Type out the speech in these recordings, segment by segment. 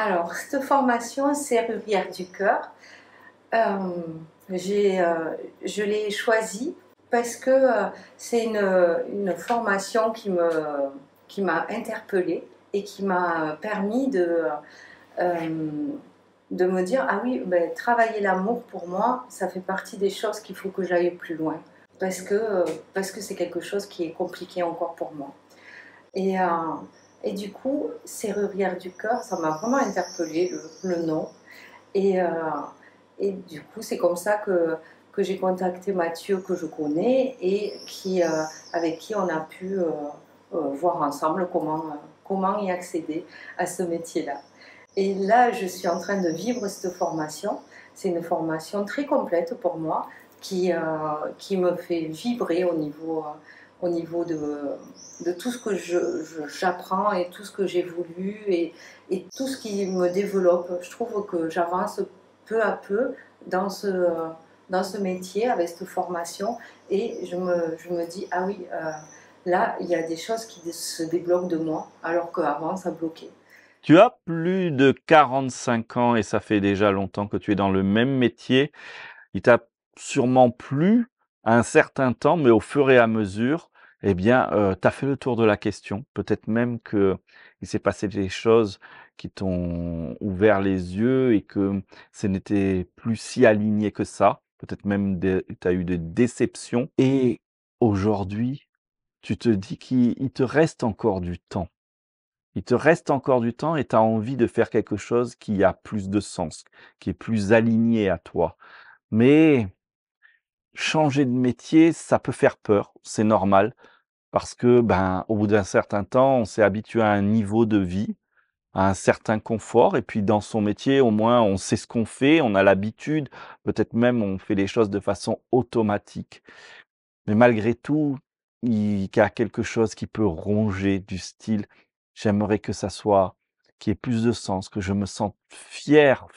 Alors, cette formation Serrurière du cœur, euh, je l'ai choisie parce que c'est une formation qui m'a interpellée et qui m'a permis euh, de me dire, ah oui, ben, travailler l'amour pour moi, ça fait partie des choses qu'il faut que j'aille plus loin. Parce que c'est quelque chose qui est compliqué encore pour moi. Et, euh, et du coup, Serrurière du cœur, ça m'a vraiment interpellée, le nom. Et, euh, et du coup, c'est comme ça que j'ai contacté Mathieu, que je connais, et avec qui on a pu voir ensemble comment y accéder à ce métier-là. Et là, je suis en train de vivre cette formation. C'est une formation très complète pour moi qui me fait vibrer au niveau de tout ce que j'apprends et tout ce que j'ai voulu et tout ce qui me développe. Je trouve que j'avance peu à peu dans dans ce métier avec cette formation et je me dis, ah oui, là, il y a des choses qui se débloquent de moi alors qu'avant, ça bloquait. Tu as plus de 45 ans et ça fait déjà longtemps que tu es dans le même métier. Il t'a sûrement plu à un certain temps, mais au fur et à mesure, eh bien, tu as fait le tour de la question. Peut-être même qu'il s'est passé des choses qui t'ont ouvert les yeux et que ce n'était plus si aligné que ça. Peut-être même tu as eu des déceptions. Et aujourd'hui, tu te dis qu'il te reste encore du temps. Il te reste encore du temps et tu as envie de faire quelque chose qui a plus de sens, qui est plus aligné à toi. Mais changer de métier, ça peut faire peur, c'est normal, parce que, ben, au bout d'un certain temps, on s'est habitué à un niveau de vie, à un certain confort, et puis dans son métier, au moins, on sait ce qu'on fait, on a l'habitude, peut-être même on fait les choses de façon automatique. Mais malgré tout, il y a quelque chose qui peut ronger du style, j'aimerais que ça soit, qu'il y ait plus de sens, que je me sente fier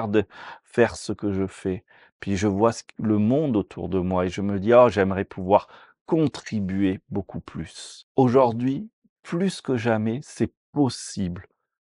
de faire ce que je fais. Puis je vois le monde autour de moi et je me dis, oh, j'aimerais pouvoir contribuer beaucoup plus. Aujourd'hui, plus que jamais, c'est possible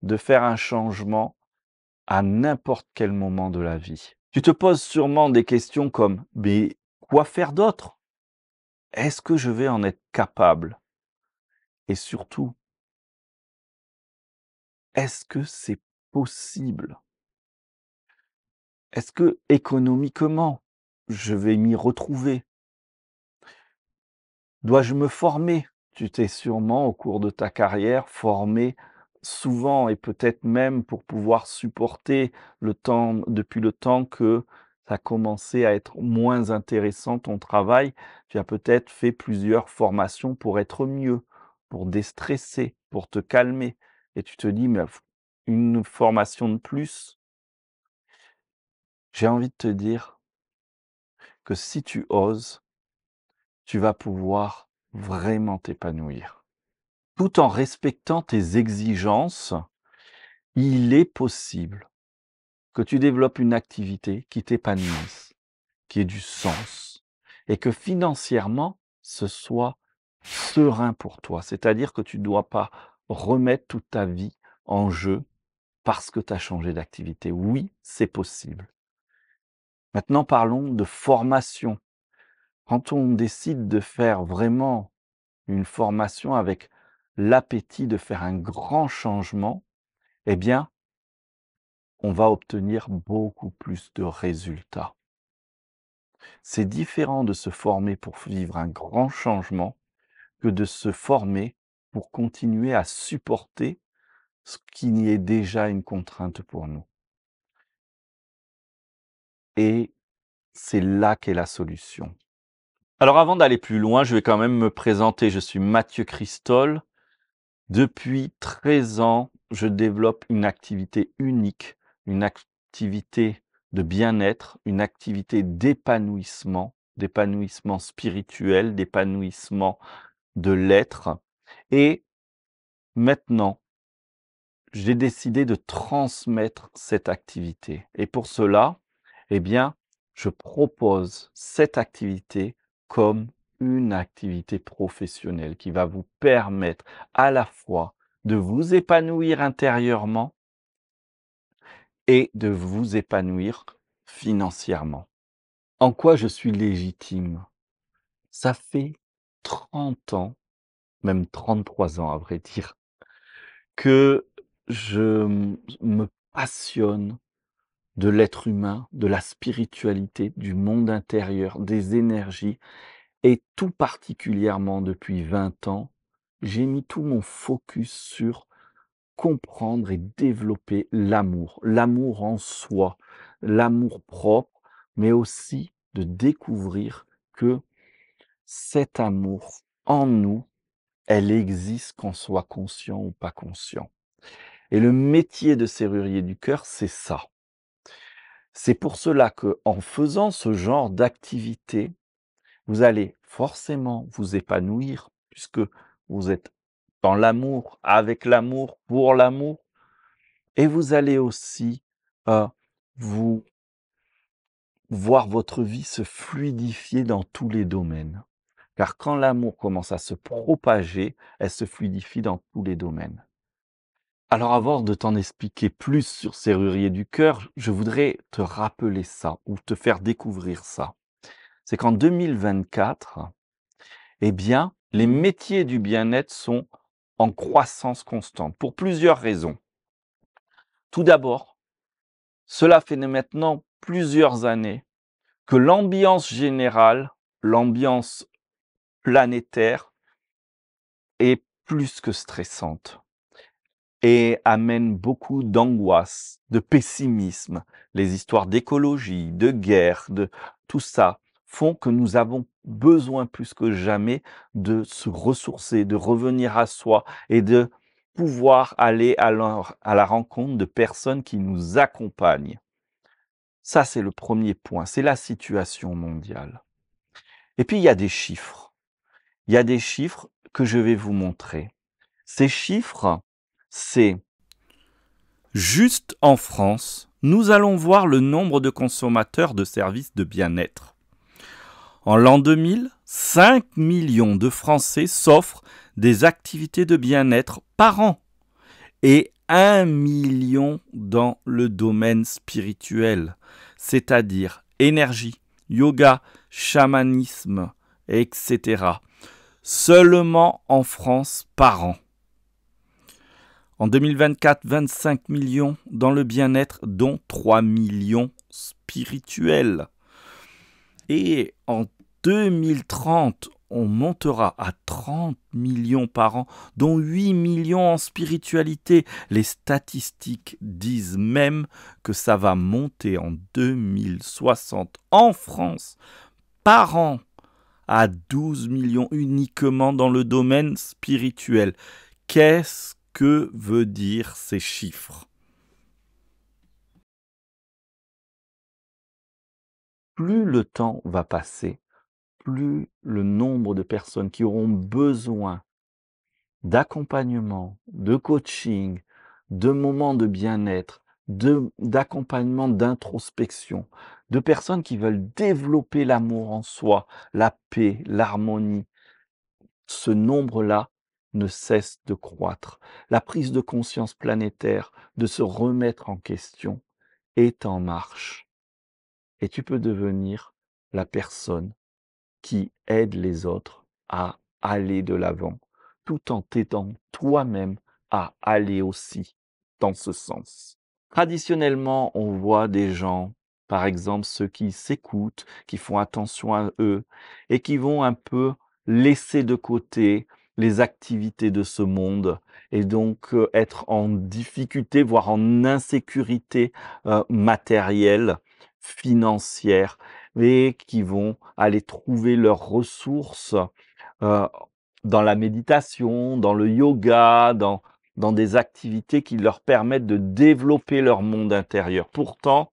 de faire un changement à n'importe quel moment de la vie. Tu te poses sûrement des questions comme, mais quoi faire d'autre? Est-ce que je vais en être capable? Et surtout, est-ce que c'est possible? Est-ce que économiquement, je vais m'y retrouver? Dois-je me former? Tu t'es sûrement, au cours de ta carrière, formé souvent et peut-être même pour pouvoir supporter le temps, depuis le temps que ça a commencé à être moins intéressant ton travail, tu as peut-être fait plusieurs formations pour être mieux, pour déstresser, pour te calmer. Et tu te dis, mais une formation de plus, j'ai envie de te dire que si tu oses, tu vas pouvoir vraiment t'épanouir. Tout en respectant tes exigences, il est possible que tu développes une activité qui t'épanouisse, qui ait du sens, et que financièrement, ce soit serein pour toi. C'est-à-dire que tu ne dois pas remettre toute ta vie en jeu parce que tu as changé d'activité. Oui, c'est possible. Maintenant, parlons de formation. Quand on décide de faire vraiment une formation avec l'appétit de faire un grand changement, eh bien, on va obtenir beaucoup plus de résultats. C'est différent de se former pour vivre un grand changement que de se former pour continuer à supporter ce qui est déjà une contrainte pour nous. Et c'est là qu'est la solution. Alors avant d'aller plus loin, je vais quand même me présenter. Je suis Mathieu Christol. Depuis 13 ans, je développe une activité unique, une activité de bien-être, une activité d'épanouissement spirituel, d'épanouissement de l'être. Et maintenant, j'ai décidé de transmettre cette activité. Et pour cela, eh bien, je propose cette activité comme une activité professionnelle qui va vous permettre à la fois de vous épanouir intérieurement et de vous épanouir financièrement. En quoi je suis légitime? Ça fait 30 ans, même 33 ans à vrai dire, que me passionne de l'être humain, de la spiritualité, du monde intérieur, des énergies et tout particulièrement depuis 20 ans, j'ai mis tout mon focus sur comprendre et développer l'amour, l'amour en soi, l'amour propre, mais aussi de découvrir que cet amour en nous, elle existe qu'on soit conscient ou pas conscient. Et le métier de serrurier du cœur, c'est ça. C'est pour cela que, en faisant ce genre d'activité, vous allez forcément vous épanouir puisque vous êtes dans l'amour, avec l'amour, pour l'amour, et vous allez aussi euh, vous voir votre vie se fluidifier dans tous les domaines. Car quand l'amour commence à se propager, elle se fluidifie dans tous les domaines. Alors avant de t'en expliquer plus sur Serrurier du cœur, je voudrais te rappeler ça ou te faire découvrir ça. C'est qu'en 2024, eh bien, les métiers du bien-être sont en croissance constante pour plusieurs raisons. Tout d'abord, cela fait maintenant plusieurs années que l'ambiance générale, l'ambiance planétaire est plus que stressante et amène beaucoup d'angoisse, de pessimisme. Les histoires d'écologie, de guerre, de tout ça font que nous avons besoin plus que jamais de se ressourcer, de revenir à soi et de pouvoir aller à la rencontre de personnes qui nous accompagnent. Ça, c'est le premier point, c'est la situation mondiale. Et puis, il y a des chiffres. Il y a des chiffres que je vais vous montrer. Ces chiffres, c'est juste en France, nous allons voir le nombre de consommateurs de services de bien-être. En l'an 2000, 5 millions de Français s'offrent des activités de bien-être par an et 1 million dans le domaine spirituel, c'est-à-dire énergie, yoga, chamanisme, etc. Seulement en France par an. En 2024, 25 millions dans le bien-être, dont 3 millions spirituels. Et en 2030, on montera à 30 millions par an, dont 8 millions en spiritualité. Les statistiques disent même que ça va monter en 2060 en France par an à 12 millions uniquement dans le domaine spirituel. Qu'est-ce que veut dire ces chiffres? Plus le temps va passer, plus le nombre de personnes qui auront besoin d'accompagnement, de coaching, de moments de bien-être, d'accompagnement, d'introspection, de personnes qui veulent développer l'amour en soi, la paix, l'harmonie, ce nombre-là ne cesse de croître. La prise de conscience planétaire, de se remettre en question, est en marche. Et tu peux devenir la personne qui aide les autres à aller de l'avant, tout en t'aidant toi-même à aller aussi dans ce sens. Traditionnellement, on voit des gens, par exemple ceux qui s'écoutent, qui font attention à eux et qui vont un peu laisser de côté les activités de ce monde et donc être en difficulté, voire en insécurité matérielle, financière, et qui vont aller trouver leurs ressources euh, dans la méditation, dans le yoga, dans des activités qui leur permettent de développer leur monde intérieur. Pourtant,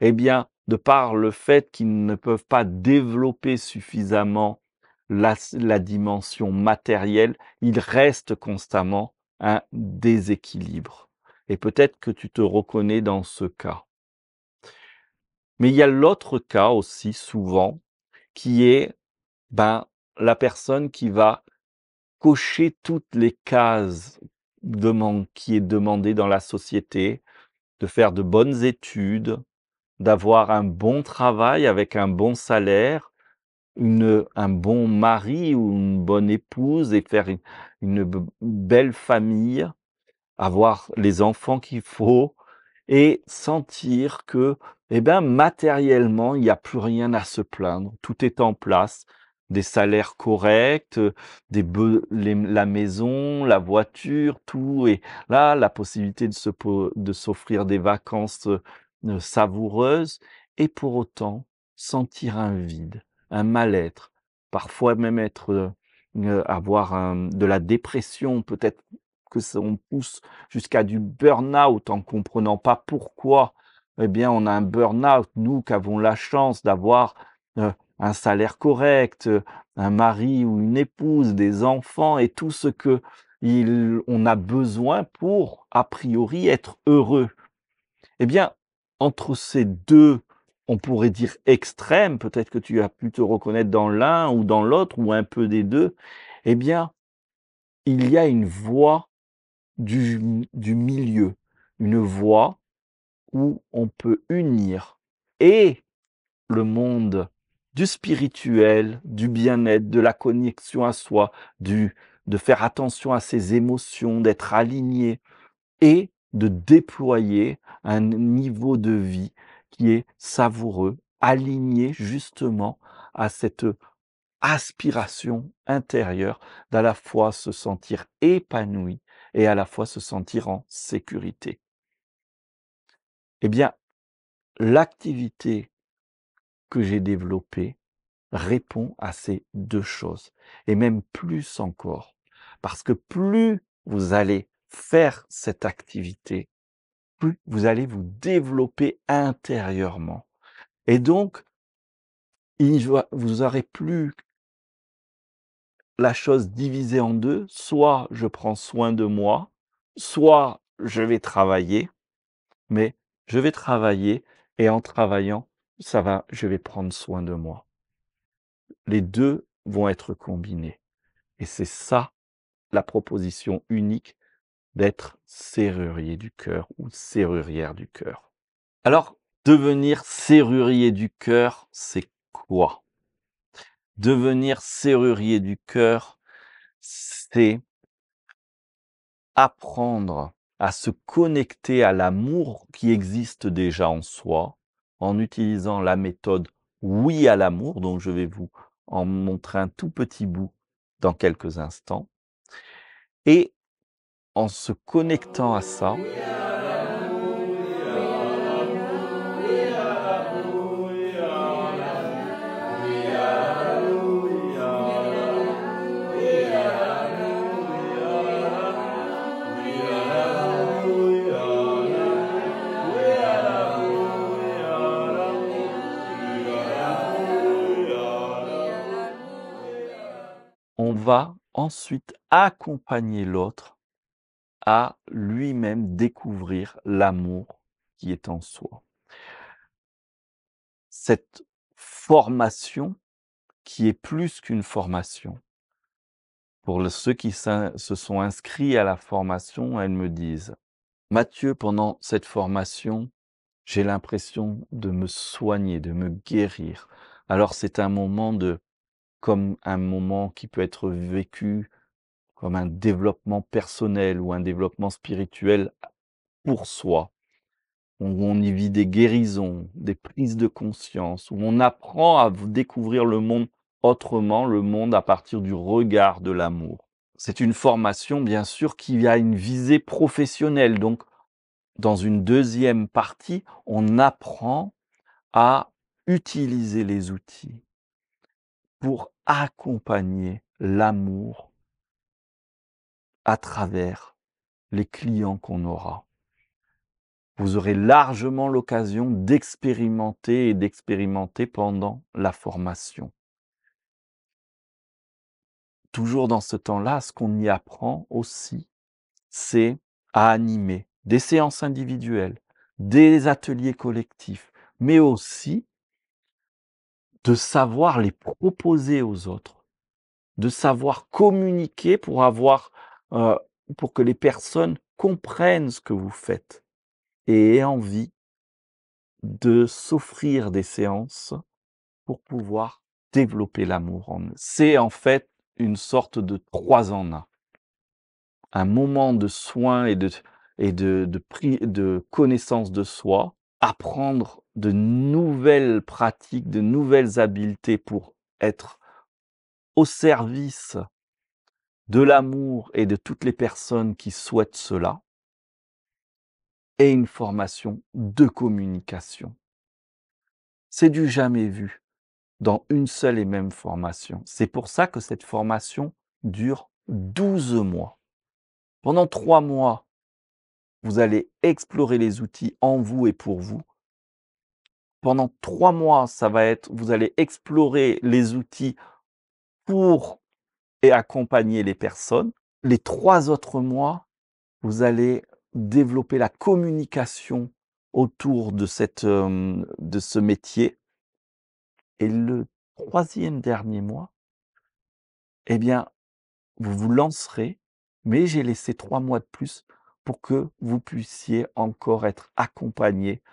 eh bien, de par le fait qu'ils ne peuvent pas développer suffisamment la dimension matérielle, il reste constamment un déséquilibre. Et peut-être que tu te reconnais dans ce cas. Mais il y a l'autre cas aussi souvent qui est la personne qui va cocher toutes les cases qui est demandée dans la société, de faire de bonnes études, d'avoir un bon travail avec un bon salaire, un bon mari ou une bonne épouse et faire une belle famille, avoir les enfants qu'il faut et sentir que, eh ben, matériellement, il n'y a plus rien à se plaindre. Tout est en place. Des salaires corrects, la maison, la voiture, tout est là, la possibilité de s'offrir des vacances savoureuses et pour autant sentir un vide, un mal-être, parfois même avoir de la dépression, peut-être que ça on pousse jusqu'à du burn-out en comprenant pas pourquoi, eh bien, on a un burn-out. Nous qui avons la chance d'avoir, un salaire correct, un mari ou une épouse, des enfants et tout ce on a besoin pour, a priori, être heureux. Eh bien, entre ces 2, on pourrait dire extrêmes, peut-être que tu as pu te reconnaître dans l'un ou dans l'autre ou un peu des 2. Eh bien, il y a une voie du milieu, une voie où on peut unir et le monde du spirituel, du bien-être, de la connexion à soi, de faire attention à ses émotions, d'être aligné et de déployer un niveau de vie qui est savoureux, aligné justement à cette aspiration intérieure d'à la fois se sentir épanoui et à la fois se sentir en sécurité. Eh bien, l'activité que j'ai développée répond à ces 2 choses et même plus encore. Parce que plus vous allez faire cette activité, plus vous allez vous développer intérieurement et donc vous aurez plus la chose divisée en 2, soit je prends soin de moi, soit je vais travailler, mais je vais travailler et en travaillant, je vais prendre soin de moi. Les 2 vont être combinés et c'est ça la proposition unique d'être serrurier du cœur ou serrurière du cœur. Alors, devenir serrurier du cœur, c'est quoi? Devenir serrurier du cœur, c'est apprendre à se connecter à l'amour qui existe déjà en soi, en utilisant la méthode «Oui à l'amour», dont je vais vous en montrer un tout petit bout dans quelques instants et en se connectant à ça on va ensuite accompagner l'autre à lui-même découvrir l'amour qui est en soi. Cette formation qui est plus qu'une formation. Pour ceux qui se sont inscrits à la formation, elles me disent: «Mathieu, pendant cette formation, j'ai l'impression de me soigner, de me guérir». Alors c'est un moment comme un moment qui peut être vécu comme un développement personnel ou un développement spirituel pour soi, où on y vit des guérisons, des prises de conscience, où on apprend à découvrir le monde autrement, le monde à partir du regard de l'amour. C'est une formation, bien sûr, qui a une visée professionnelle. Donc, dans une deuxième partie, on apprend à utiliser les outils pour accompagner l'amour à travers les clients qu'on aura. Vous aurez largement l'occasion d'expérimenter pendant la formation. Toujours dans ce temps-là, ce qu'on y apprend aussi, c'est à animer des séances individuelles, des ateliers collectifs, mais aussi de savoir les proposer aux autres, de savoir communiquer pour pour que les personnes comprennent ce que vous faites. et ait envie de s'offrir des séances pour pouvoir développer l'amour en eux. C'est en fait une sorte de 3 en 1. Un moment de soin et de connaissance de soi, apprendre de nouvelles pratiques, de nouvelles habiletés pour être au service de l'amour et de toutes les personnes qui souhaitent cela, et une formation de communication. C'est du jamais vu dans une seule et même formation. C'est pour ça que cette formation dure 12 mois. Pendant 3 mois, vous allez explorer les outils en vous et pour vous. Pendant 3 mois, ça va être vous allez explorer les outils pour et accompagner les personnes. Les 3 autres mois, vous allez développer la communication autour de de ce métier, et le 3e dernier mois, eh bien, vous vous lancerez, mais j'ai laissé 3 mois de plus pour que vous puissiez encore être accompagné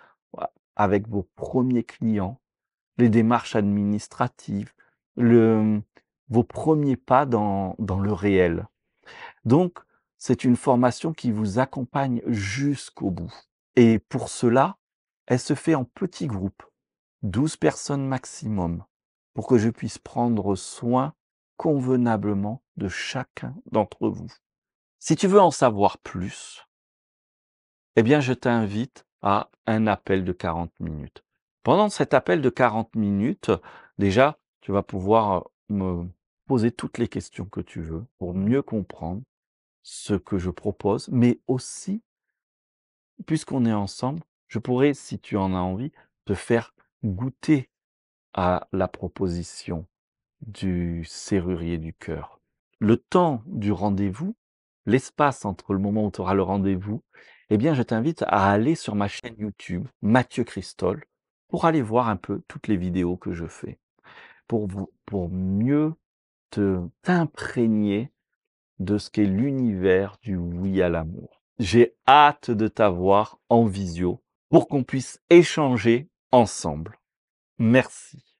avec vos premiers clients, les démarches administratives, le vos premiers pas dans le réel. Donc, c'est une formation qui vous accompagne jusqu'au bout, et pour cela, elle se fait en petits groupes, 12 personnes maximum, pour que je puisse prendre soin convenablement de chacun d'entre vous. Si tu veux en savoir plus, eh bien, je t'invite à un appel de 40 minutes. Pendant cet appel de 40 minutes, déjà, tu vas pouvoir me poser toutes les questions que tu veux pour mieux comprendre ce que je propose, mais aussi, puisqu'on est ensemble, je pourrais, si tu en as envie, te faire goûter à la proposition du serrurier du cœur. Le temps du rendez-vous, l'espace entre le moment où tu auras le rendez-vous, eh bien, je t'invite à aller sur ma chaîne YouTube, Mathieu Christol, pour aller voir un peu toutes les vidéos que je fais, pour mieux t'imprégner de ce qu'est l'univers du oui à l'amour. J'ai hâte de t'avoir en visio pour qu'on puisse échanger ensemble. Merci.